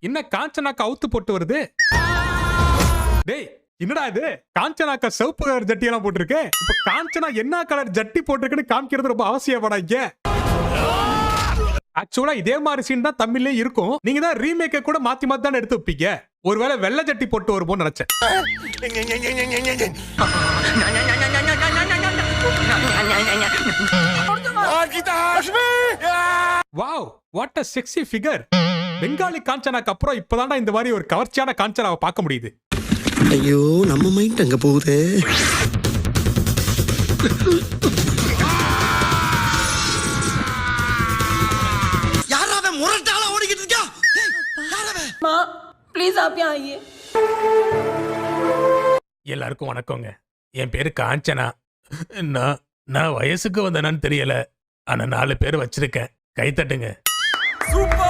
என்ன காஞ்சனாக்கா அவுத்து போட்டு வருது? டேய் என்னடா இது? காஞ்சனாக்கா சிவப்பு கலர் ஜட்டி எல்லாம் போட்டிருக்கு. இப்ப காஞ்சனா என்ன கலர் ஜட்டி போட்டிருக்குன்னு காமிக்கிறது ரொம்ப அவசியமாடா இங்க. ஆக்சுவலா இதே மாதிரி சீன் தான் தமிழ்லயே இருக்கும். நீங்க தான் ரீமேக்க கூட மாத்தி மாத்தி தான் எடுத்து வைப்பீங்க. ஒருவேளை வெள்ளை ஜட்டி போட்டு வருமோன்னு நினைச்சேன். Wow what a sexy figure. Bengali காஞ்சனாக்கு அப்புறம் இப்பதான்டா இந்த மாதிரி ஒரு கவர்ச்சியான காஞ்சனாவை பார்க்க முடியுது. ஐயோ நம்ம மைண்ட் அங்க போகுது. யாராவே முரட்டாளா ஓடிக்கிட்டு இருக்கா? யாராவே? माँ प्लीज आप यहाँ आइए. எல்லாருக்கும் வணக்கங்க. என் பேரு காஞ்சனா. நான் வயசுக்கு வந்தேனான்னு தெரியல. ஆனா 4 பேர் வச்சிருக்கேன். கை தட்டுங்க. சூப்பர்.